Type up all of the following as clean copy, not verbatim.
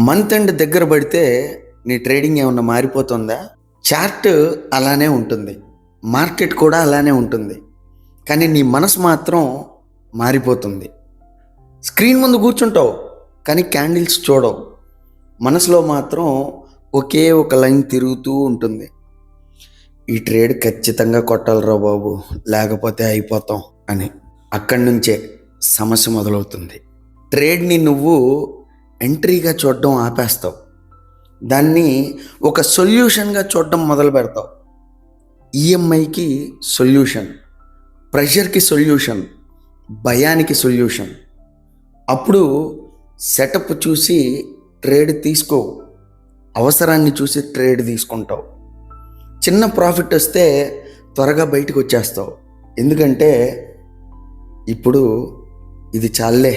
Month end దగ్గర పడితే నీ ట్రేడింగ్ ఏమన్నా మారిపోతుందా? చార్ట్ అలానే ఉంటుంది, మార్కెట్ కూడా అలానే ఉంటుంది, కానీ నీ మనసు మాత్రం మారిపోతుంది. స్క్రీన్ ముందు కూర్చుంటావు కానీ క్యాండిల్స్ చూడవు, మనసులో మాత్రం ఒకే ఒక లైన్ తిరుగుతూ ఉంటుంది. ఈ ట్రేడ్ ఖచ్చితంగా కొట్టాలిరా బాబు, లేకపోతే అయిపోతాం అని. అక్కడి నుంచే సమస్య మొదలవుతుంది. ట్రేడ్ని నువ్వు ఎంట్రీగా చూడడం ఆపేస్తావు, దాన్ని ఒక సొల్యూషన్గా చూడడం మొదలు పెడతావు. ఈఎంఐకి సొల్యూషన్, ప్రెషర్కి సొల్యూషన్, భయానికి సొల్యూషన్. అప్పుడు సెటప్ చూసి ట్రేడ్ తీసుకో, అవసరాన్ని చూసి ట్రేడ్ తీసుకుంటావు. చిన్న ప్రాఫిట్ వస్తే త్వరగా బయటకు వచ్చేస్తావు, ఎందుకంటే ఇప్పుడు ఇది చాలే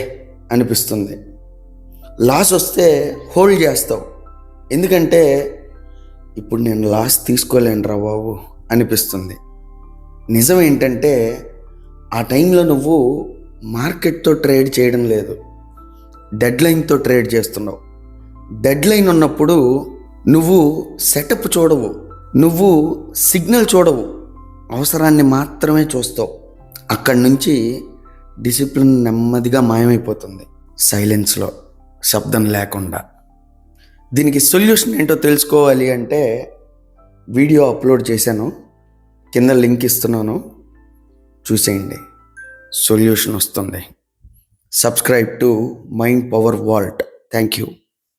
అనిపిస్తుంది. లాస్ వస్తే హోల్డ్ చేస్తావు, ఎందుకంటే ఇప్పుడు నేను లాస్ తీసుకోలేనురా బాబు అనిపిస్తుంది. నిజం ఏంటంటే ఆ టైంలో నువ్వు మార్కెట్తో ట్రేడ్ చేయడం లేదు, డెడ్లైన్తో ట్రేడ్ చేస్తున్నావు. డెడ్లైన్ ఉన్నప్పుడు నువ్వు సెటప్ చూడవు, నువ్వు సిగ్నల్ చూడవు, అవసరాన్ని మాత్రమే చూస్తావు. అక్కడి నుంచి డిసిప్లిన్ నెమ్మదిగా మాయమైపోతుంది, సైలెన్స్లో, శబ్దం లేకుండా. దీనికి సొల్యూషన్ ఏంటో తెలుసుకోవాలి అంటే వీడియో అప్లోడ్ చేశాను, కింద లింక్ ఇస్తున్నాను, చూసేయండి, సొల్యూషన్ వస్తుంది. Subscribe to mind power vault. Thank you.